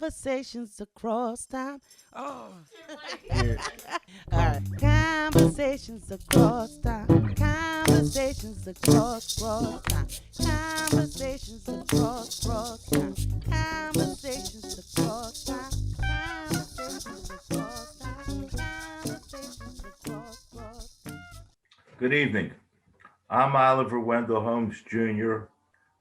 Conversations across time. Oh. Yeah. All right. Conversations across time. Conversations across time. Conversations across time. Conversations across time. Conversations across time. Conversations across time. Good evening. I'm Oliver Wendell Holmes Jr.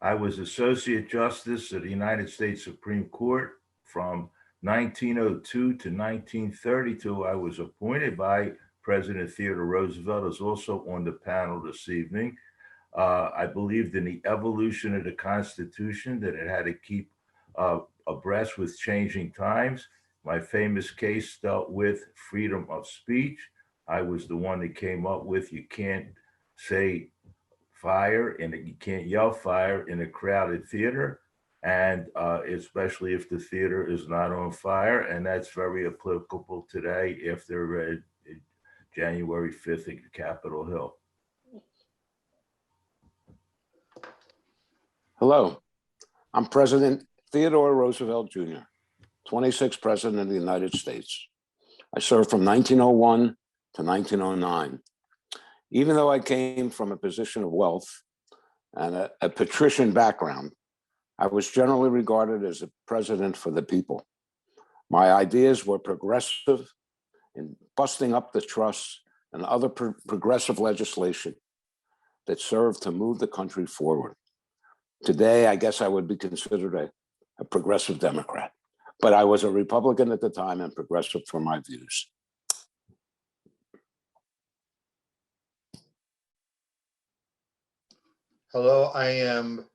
I was Associate Justice of the United States Supreme Court from 1902 to 1932. I was appointed by President Theodore Roosevelt, is also on the panel this evening. I believed in the evolution of the Constitution, that it had to keep abreast with changing times. My famous case dealt with freedom of speech. I was the one that came up with you can't say fire and you can't yell fire in a crowded theater, and especially if the theater is not on fire. And that's very applicable today after January 5th at Capitol Hill. Hello, I'm President Theodore Roosevelt Jr., 26th President of the United States. I served from 1901 to 1909. Even though I came from a position of wealth and a patrician background, I was generally regarded as a president for the people. My ideas were progressive in busting up the trusts and other progressive legislation that served to move the country forward. Today, I guess I would be considered a progressive Democrat, but I was a Republican at the time and progressive for my views. Hello, I am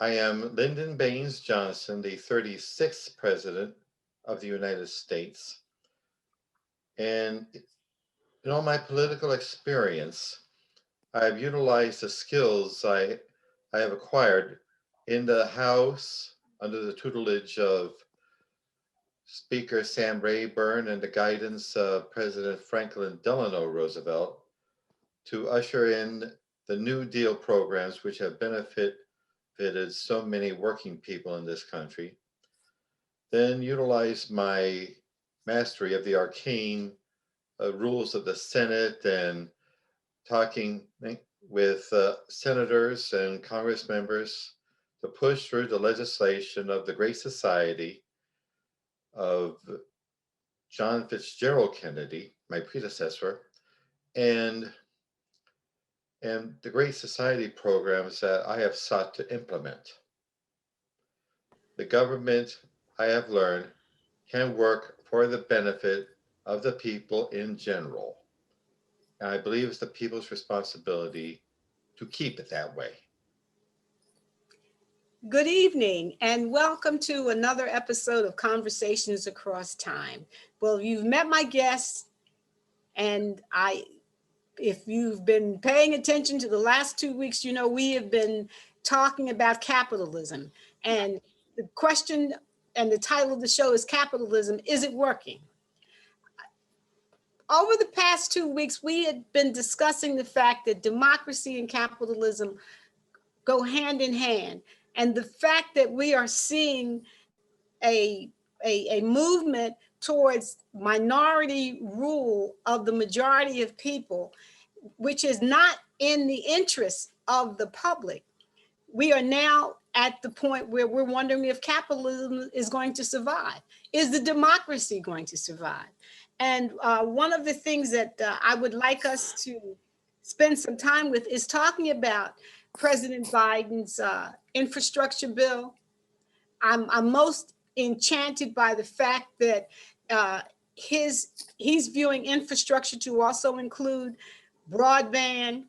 Lyndon Baines Johnson, the 36th President of the United States. And in all my political experience, I have utilized the skills I have acquired in the House under the tutelage of Speaker Sam Rayburn and the guidance of President Franklin Delano Roosevelt to usher in the New Deal programs, which have benefited so many working people in this country. Then utilize my mastery of the arcane rules of the Senate and talking with senators and Congress members to push through the legislation of the Great Society of John Fitzgerald Kennedy, my predecessor, and the Great Society programs that I have sought to implement. The government, I have learned, can work for the benefit of the people in general. And I believe it's the people's responsibility to keep it that way. Good evening and welcome to another episode of Conversations Across Time. Well, you've met my guests, and if you've been paying attention to the last 2 weeks, you know we have been talking about capitalism. And the question and the title of the show is Capitalism, Is It Working? Over the past 2 weeks, we had been discussing the fact that democracy and capitalism go hand in hand. And the fact that we are seeing a movement towards minority rule of the majority of people, which is not in the interest of the public. We are now at the point where we're wondering if capitalism is going to survive. Is the democracy going to survive? And one of the things that I would like us to spend some time with is talking about President Biden's infrastructure bill. I'm most enchanted by the fact that he's viewing infrastructure to also include broadband.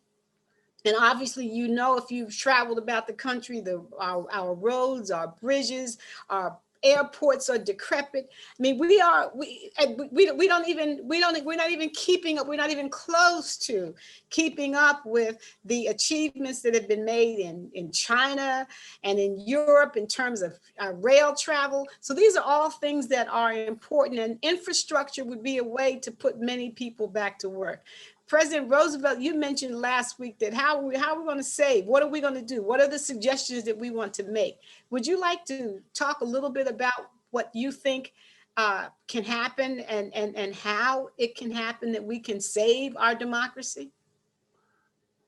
And obviously, you know, if you've traveled about the country, our roads, our bridges, our airports are decrepit. I mean, we're not even keeping up. We're not even close to keeping up with the achievements that have been made in China and in Europe in terms of rail travel. So these are all things that are important, and infrastructure would be a way to put many people back to work. President Roosevelt, you mentioned last week that how are we going to save? What are we going to do? What are the suggestions that we want to make? Would you like to talk a little bit about what you think can happen and how it can happen that we can save our democracy?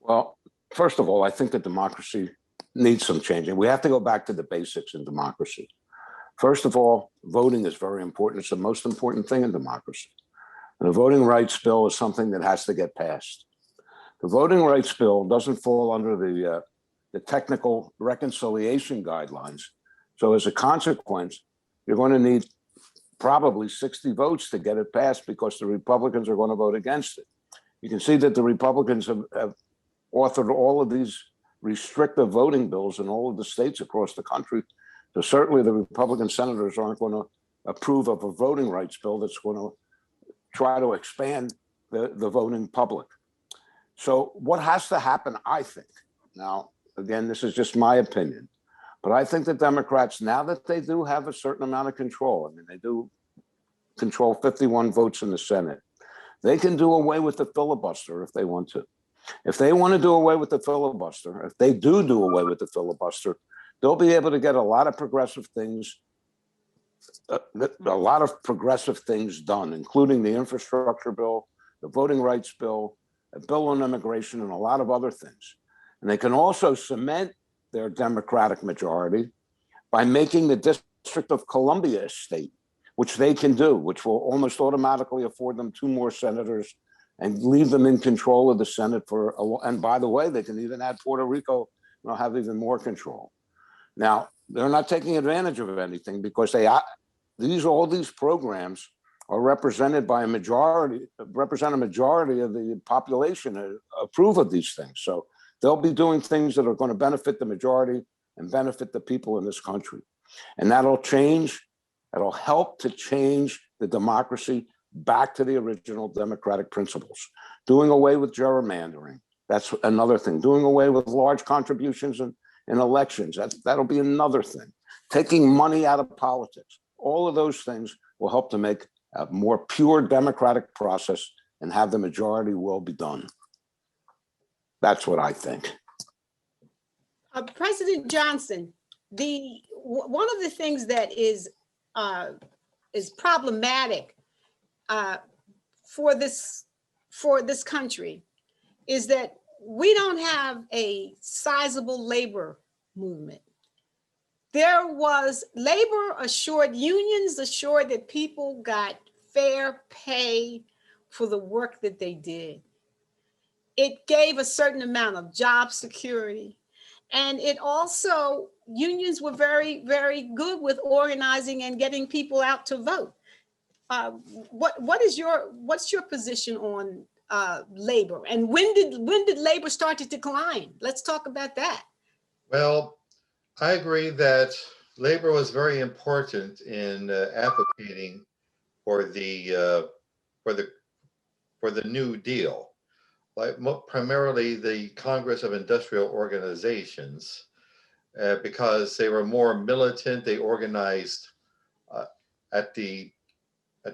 Well, first of all, I think that democracy needs some changing. We have to go back to the basics in democracy. First of all, voting is very important. It's the most important thing in democracy. And the voting rights bill is something that has to get passed. The voting rights bill doesn't fall under the technical reconciliation guidelines. So as a consequence, you're going to need probably 60 votes to get it passed because the Republicans are going to vote against it. You can see that the Republicans have authored all of these restrictive voting bills in all of the states across the country. So certainly the Republican senators aren't going to approve of a voting rights bill that's going to try to expand the voting public. So what has to happen, I think, now, again, this is just my opinion, but I think the Democrats, now that they do have a certain amount of control, I mean, they do control 51 votes in the Senate, they can do away with the filibuster if they want to. If they want to do away with the filibuster, if they do away with the filibuster, they'll be able to get a lot of progressive things done, including the infrastructure bill, the voting rights bill, a bill on immigration, and a lot of other things. And they can also cement their Democratic majority by making the District of Columbia a state, which they can do, which will almost automatically afford them 2 more senators and leave them in control of the Senate and by the way, they can even add Puerto Rico, have even more control. Now, they're not taking advantage of anything because all these programs are represented by represent a majority of the population approve of these things. So they'll be doing things that are going to benefit the majority and benefit the people in this country. And that'll help to change the democracy back to the original democratic principles. Doing away with gerrymandering, that's another thing. Doing away with large contributions in elections, that'll be another thing. Taking money out of politics. All of those things will help to make a more pure democratic process and have the majority will be done. That's what I think. President Johnson, one of the things that is problematic for this country is that we don't have a sizable labor movement. There was unions assured that people got fair pay for the work that they did. It gave a certain amount of job security. And it also, unions were very, very good with organizing and getting people out to vote. What's your position on labor? And when did labor start to decline? Let's talk about that. Well, I agree that labor was very important in advocating for the New Deal, like primarily the Congress of Industrial Organizations, because they were more militant. They organized at the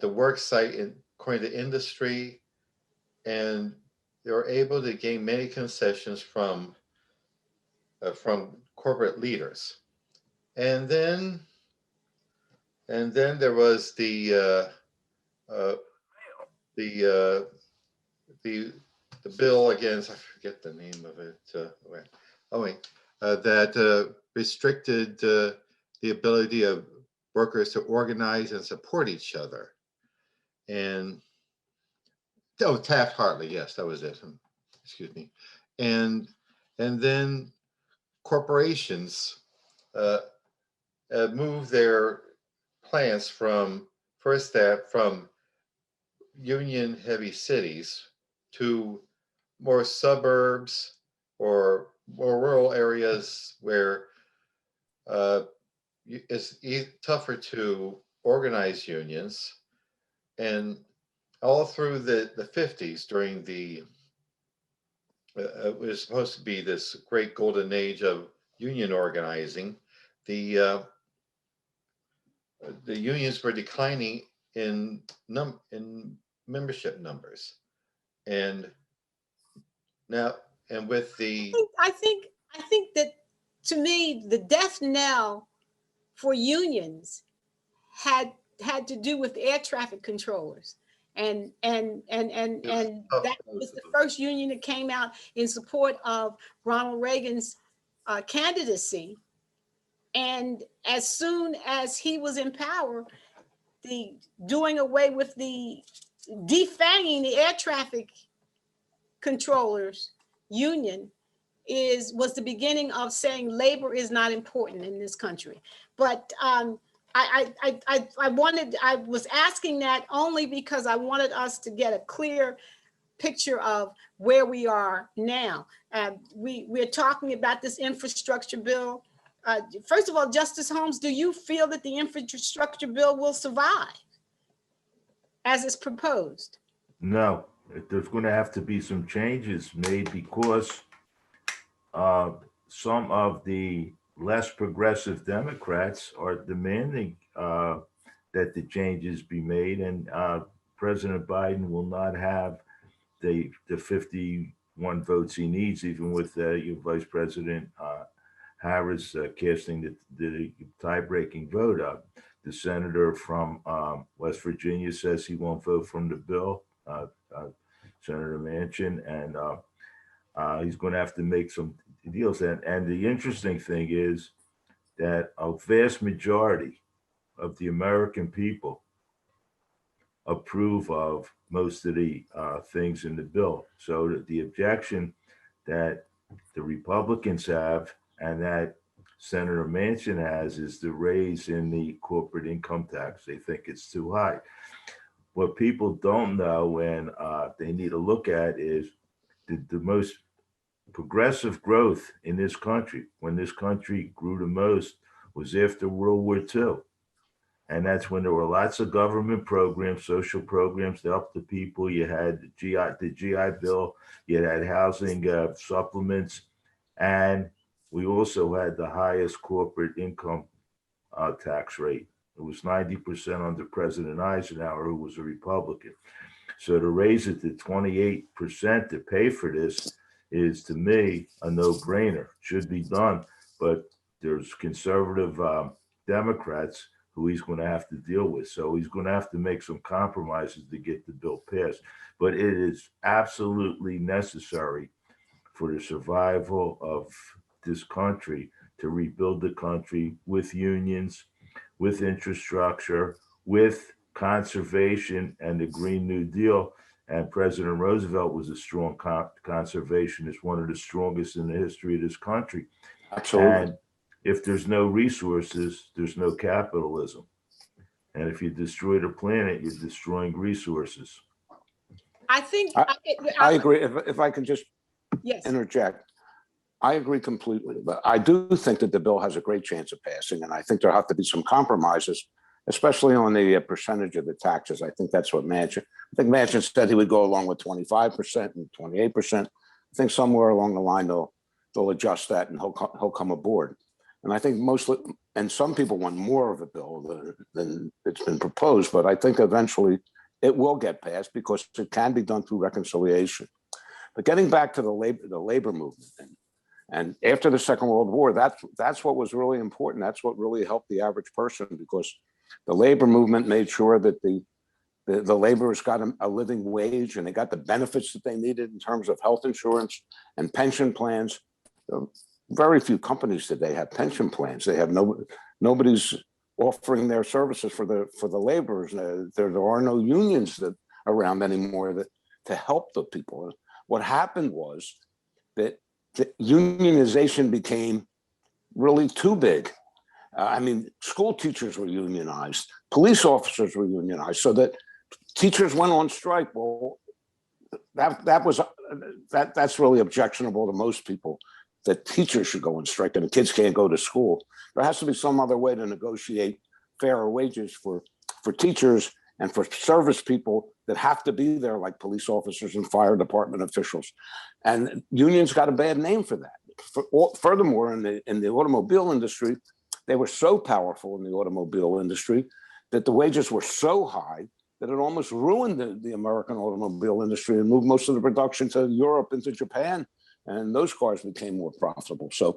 work site according to industry, and they were able to gain many concessions from corporate leaders. And then there was the bill against, I forget the name of it. That restricted the ability of workers to organize and support each other. And Taft-Hartley, yes, that was it. Excuse me. And then corporations move their plants from union heavy cities to more suburbs or more rural areas where it's tougher to organize unions. And all through the 50s, during it was supposed to be this great golden age of union organizing, the unions were declining in membership numbers, and Now, and with the, I think that, to me, the death knell for unions had to do with air traffic controllers. And that was the first union that came out in support of Ronald Reagan's candidacy. And as soon as he was in power, the doing away with the defanging the air traffic controllers union was the beginning of saying labor is not important in this country. But I was asking that only because I wanted us to get a clear picture of where we are now. We're talking about this infrastructure bill. First of all, Justice Holmes, do you feel that the infrastructure bill will survive as it's proposed? No, there's going to have to be some changes made because some of the less progressive Democrats are demanding that the changes be made, and President Biden will not have the 51 votes he needs, even with your Vice President Harris casting the tie-breaking vote up. The senator from West Virginia says he won't vote from the bill, Senator Manchin, and he's going to have to make some deals. And the interesting thing is that a vast majority of the American people approve of most of the things in the bill. So the objection that the Republicans have and that Senator Manchin has is the raise in the corporate income tax. They think it's too high. What people don't know and they need to look at is the most progressive growth in this country, when this country grew the most, was after World War II. And that's when there were lots of government programs, social programs to help the people. You had the GI Bill, you had housing supplements, and we also had the highest corporate income tax rate. It was 90% under President Eisenhower, who was a Republican. So to raise it to 28% to pay for this is, to me, a no-brainer. Should be done, but there's conservative Democrats who he's going to have to deal with. So he's going to have to make some compromises to get the bill passed. But it is absolutely necessary for the survival of this country to rebuild the country with unions, with infrastructure, with conservation and the Green New Deal. And President Roosevelt was a strong conservationist, one of the strongest in the history of this country. Absolutely. And if there's no resources, there's no capitalism. And if you destroy the planet, you're destroying resources. I think I agree. If I can just yes. interject, I agree completely. But I do think that the bill has a great chance of passing. And I think there have to be some compromises, especially on the percentage of the taxes. I think that's what Manchin said he would go along with 25% and 28%. I think somewhere along the line, they'll adjust that and he'll come aboard. And I think mostly, and some people want more of a bill than it's been proposed, but I think eventually it will get passed because it can be done through reconciliation. But getting back to the labor movement, and after the Second World War, that's what was really important. That's what really helped the average person, because the labor movement made sure that the laborers got a living wage and they got the benefits that they needed in terms of health insurance and pension plans. Very few companies today have pension plans. They have nobody's offering their services for the laborers. There are no unions around anymore to help the people. What happened was that the unionization became really too big. I mean, school teachers were unionized, police officers were unionized, so that teachers went on strike. Well, that's really objectionable to most people, that teachers should go on strike and the kids can't go to school. There has to be some other way to negotiate fairer wages for teachers and for service people that have to be there, like police officers and fire department officials. And unions got a bad name for that. Furthermore, in the automobile industry, they were so powerful in the automobile industry that the wages were so high that it almost ruined the American automobile industry and moved most of the production to Europe, into Japan, and those cars became more profitable. So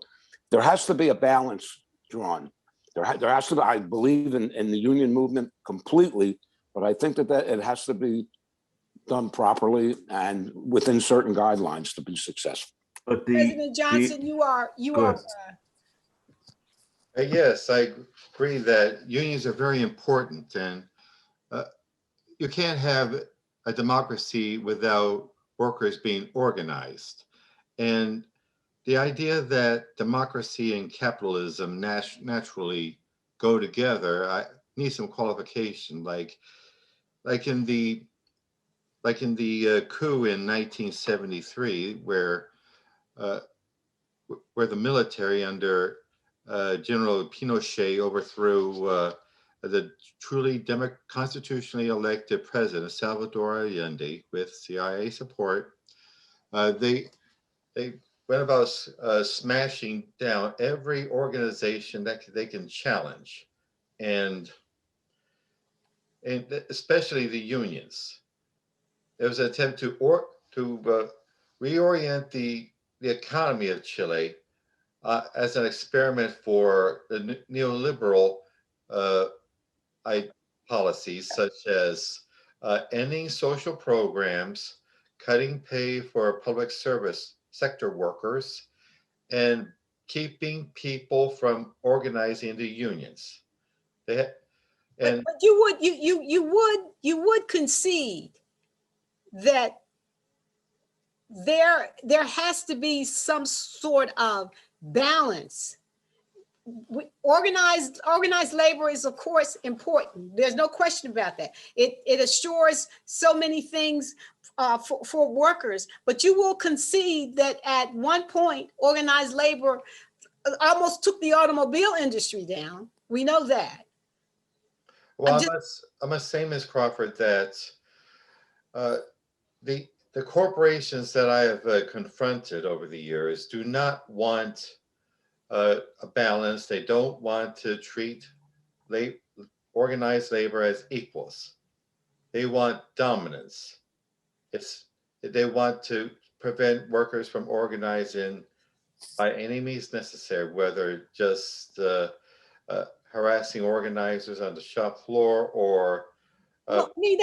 there has to be a balance drawn. There has to be, I believe in the union movement completely, but I think that it has to be done properly and within certain guidelines to be successful. But President Johnson, you are Go ahead. Yes, I agree that unions are very important, and you can't have a democracy without workers being organized. And the idea that democracy and capitalism naturally go together, I need some qualification. Like in the coup in 1973, where the military under General Pinochet overthrew the truly constitutionally elected president, Salvador Allende, with CIA support. They went about smashing down every organization that they can challenge, and especially the unions. There was an attempt to reorient the economy of Chile as an experiment for the neoliberal policies, such as ending social programs, cutting pay for public service sector workers, and keeping people from organizing into unions. but you would concede that there has to be some sort of balance. Organized labor is, of course, important. There's no question about that. It assures so many things for workers, but you will concede that at one point, organized labor almost took the automobile industry down. We know that. Well, I must say, Ms. Crawford, that the corporations that I have confronted over the years do not want a balance. They don't want to treat organized labor as equals. They want dominance. They want to prevent workers from organizing by any means necessary, whether just harassing organizers on the shop floor or. Well, I mean,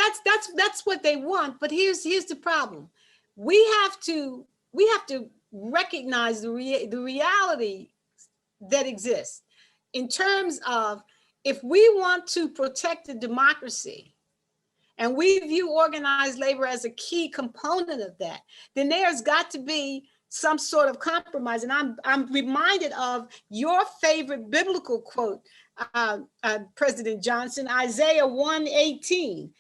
that's what they want. But here's the problem. We have to recognize the reality that exists in terms of, if we want to protect the democracy and we view organized labor as a key component of that, then there's got to be some sort of compromise. And I'm reminded of your favorite biblical quote, President Johnson, Isaiah 1:18.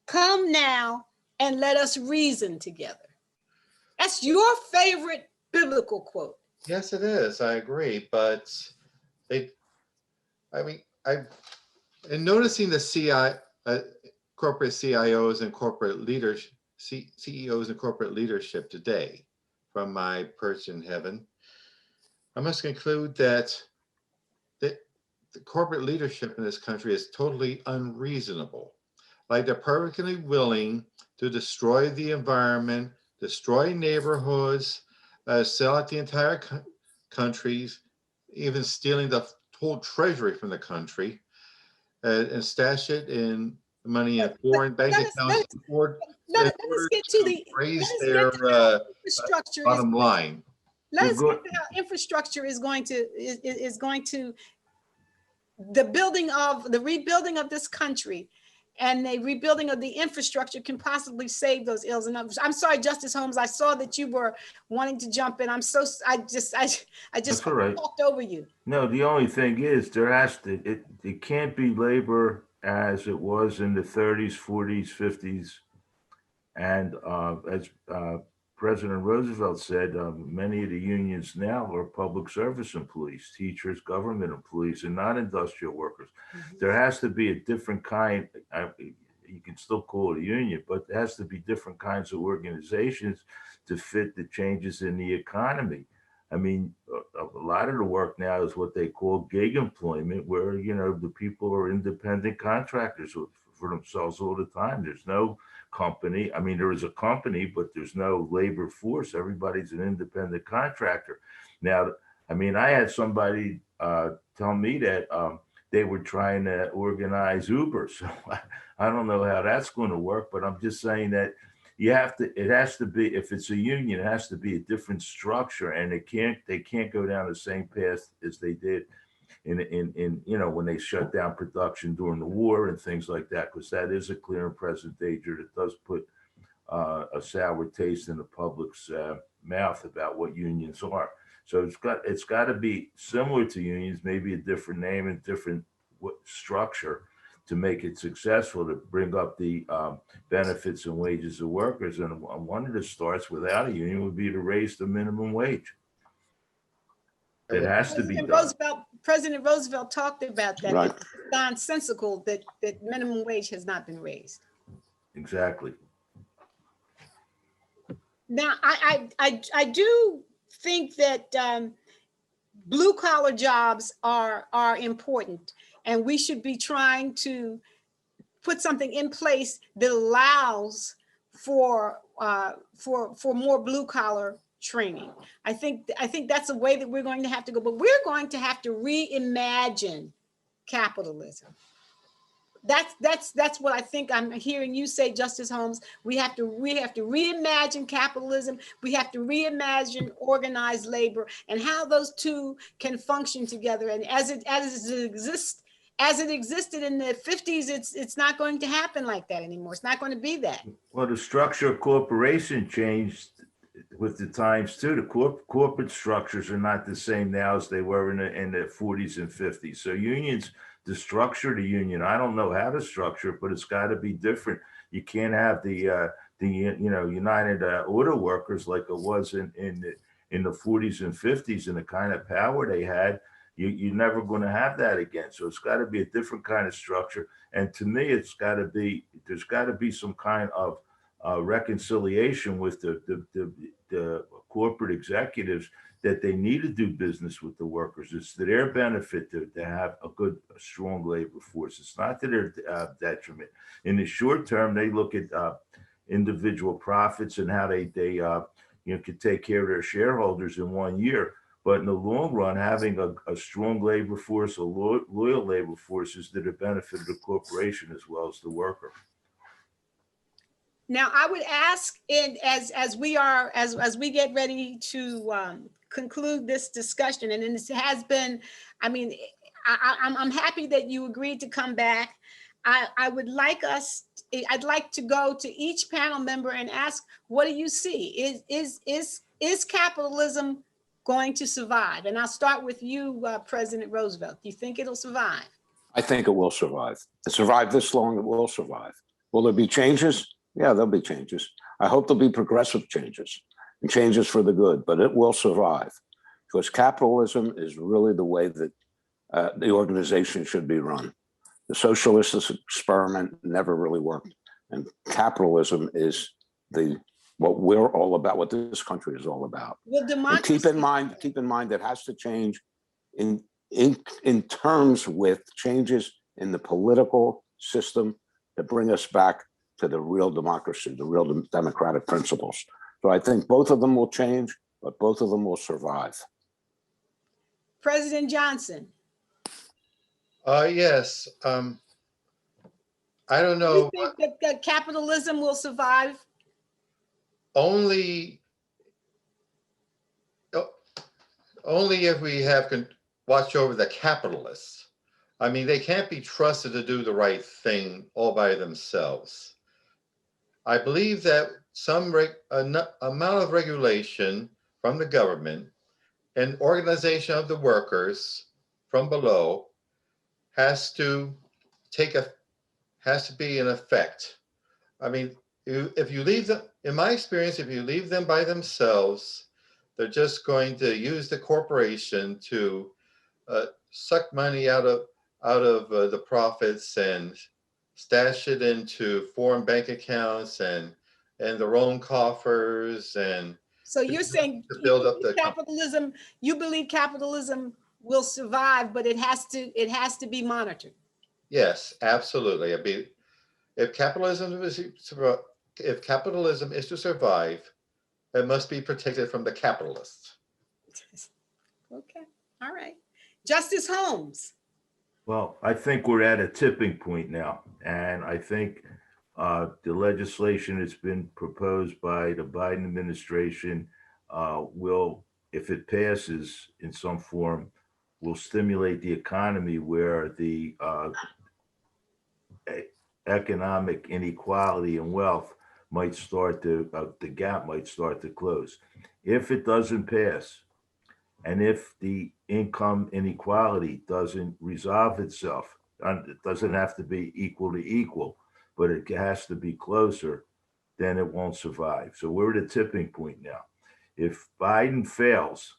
Come now and let us reason together. That's your favorite biblical quote. Yes, it is. I agree. But in noticing the corporate CIOs and corporate leaders, CEOs and corporate leadership today from my perch in heaven, I must conclude that the corporate leadership in this country is totally unreasonable. Like, they're perfectly willing to destroy the environment, destroy neighborhoods, sell out the entire countries, even stealing the whole treasury from the country, and stash it in money in foreign bank accounts Let us get to the raise their infrastructure. bottom line. Let us get to how infrastructure is going to the rebuilding of this country, and the rebuilding of the infrastructure can possibly save those ills. And I'm sorry, Justice Holmes, I saw that you were wanting to jump in. I just talked over you. No, the only thing is it can't be labor as it was in the 30s, 40s, 50s. And as President Roosevelt said, many of the unions now are public service employees, teachers, government employees, and not industrial workers. Mm-hmm. There has to be a different kind. You can still call it a union, but there has to be different kinds of organizations to fit the changes in the economy. I mean, a lot of the work now is what they call gig employment, where, you know, the people are independent contractors for themselves all the time. There's no company. I mean, there is a company, but there's no labor force. Everybody's an independent contractor. Now, I mean, I had somebody tell me that they were trying to organize Uber. So I don't know how that's going to work, but I'm just saying that you have to, it has to be, if it's a union, it has to be a different structure, and they can't go down the same path as they did in you know, when they shut down production during the war and things like that, because that is a clear and present danger that does put a sour taste in the public's mouth about what unions are. So it's got to be similar to unions, maybe a different name and different structure to make it successful, to bring up the benefits and wages of workers. And one of the starts without a union would be to raise the minimum wage. It has to be done. President Roosevelt talked about that. Right. It's nonsensical that minimum wage has not been raised. Exactly. Now, I do think that blue collar jobs are important, and we should be trying to put something in place that allows for more blue collar training. I think that's a way that we're going to have to go, but we're going to have to reimagine capitalism. That's what I think I'm hearing you say, Justice Holmes. We have to reimagine capitalism. We have to reimagine organized labor and how those two can function together. And as it existed in the 50s, it's not going to happen like that anymore. It's not going to be that. Well, the structure of corporation changed with the times too. The corporate structures are not the same now as they were in the 40s and 50s. So unions, the structure of the union, I don't know how to structure it, but it's got to be different. You can't have the you know, United Auto Workers like it was in the 40s and 50s, and the kind of power they had. You're never going to have that again. So it's got to be a different kind of structure. And to me, there's got to be some kind of reconciliation with the corporate executives, that they need to do business with the workers. It's to their benefit to have a strong labor force. It's not to their detriment. In the short term, they look at individual profits and how they you know, could take care of their shareholders in 1 year. But in the long run, having a strong labor force, a loyal labor force, is to the benefit of the corporation as well as the worker. Now, I would ask, as we get ready to conclude this discussion, and this has been, I mean, I'm happy that you agreed to come back. I'd like to go to each panel member and ask, what do you see? Is capitalism going to survive? And I'll start with you, President Roosevelt. Do you think it'll survive? I think it will survive. It survived this long, it will survive. Will there be changes? Yeah, there'll be changes. I hope there'll be progressive changes and changes for the good, but it will survive, because capitalism is really the way that the organization should be run. The socialist experiment never really worked, and capitalism is what we're all about, what this country is all about. Well, democracy. And keep in mind that has to change in terms with changes in the political system to bring us back to the real democracy, the real democratic principles. So I think both of them will change, but both of them will survive. President Johnson. Yes. I don't know. Do you think that capitalism will survive? Only if we have watch over the capitalists. I mean, they can't be trusted to do the right thing all by themselves. I believe that some amount of regulation from the government and organization of the workers from below has to be in effect. I mean, if you leave them, in my experience, if you leave them by themselves, they're just going to use the corporation to suck money out of the profits and stash it into foreign bank accounts and their own coffers, and So you're saying To build up the capitalism, you believe capitalism will survive, but it has to be monitored. Yes, absolutely. If capitalism is to survive, it must be protected from the capitalists. Okay, all right. Justice Holmes. Well, I think we're at a tipping point now, and I think the legislation that's been proposed by the Biden administration will, if it passes in some form, will stimulate the economy where the economic inequality and wealth might start to, the gap might start to close. If it doesn't pass, and if the income inequality doesn't resolve itself, it doesn't have to be equal to equal, but it has to be closer, then it won't survive. So we're at a tipping point now. If Biden fails,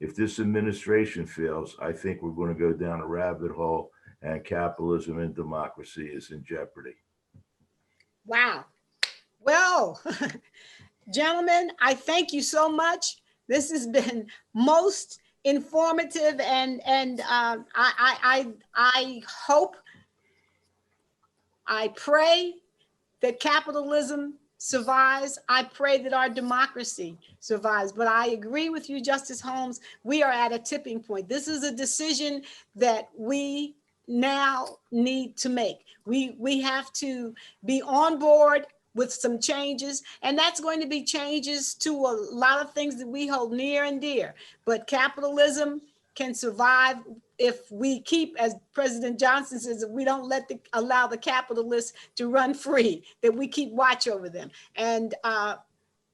if this administration fails, I think we're going to go down a rabbit hole, and capitalism and democracy is in jeopardy. Wow. Well, gentlemen, I thank you so much. This has been most informative, and I hope, I pray that capitalism survives. I pray that our democracy survives. But I agree with you, Justice Holmes. We are at a tipping point. This is a decision that we now need to make. We have to be on board with some changes, and that's going to be changes to a lot of things that we hold near and dear. But capitalism can survive if we keep, as President Johnson says, if we don't allow the capitalists to run free, that we keep watch over them. And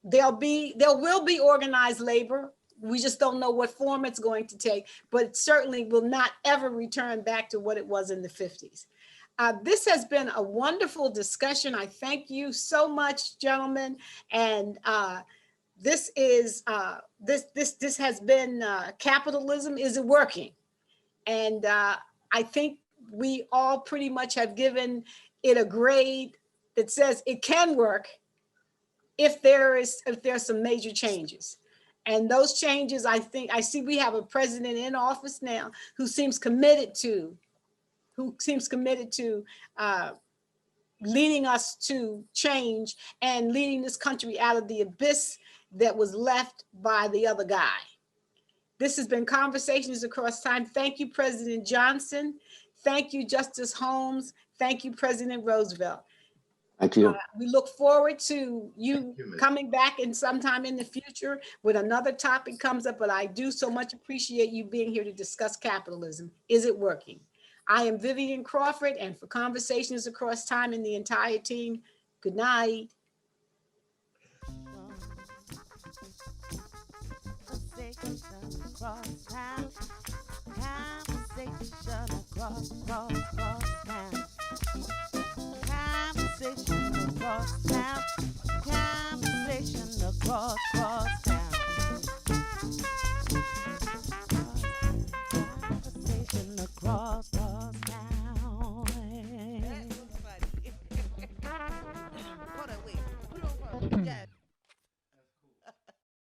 there will be organized labor. We just don't know what form it's going to take, but it certainly will not ever return back to what it was in the 50s. This has been a wonderful discussion. I thank you so much, gentlemen. And this has been Capitalism Is It Working? And I think we all pretty much have given it a grade that says it can work if there's some major changes. And those changes, I see we have a president in office now who seems committed to leading us to change and leading this country out of the abyss that was left by the other guy. This has been Conversations Across Time. Thank you, President Johnson. Thank you, Justice Holmes. Thank you, President Roosevelt. Thank you. We look forward to you coming back in sometime in the future when another topic comes up, but I do so much appreciate you being here to discuss capitalism. Is it working? I am Vivian Crawford, and for Conversations Across Time and the entire team, good night. Conversation across time. Conversation across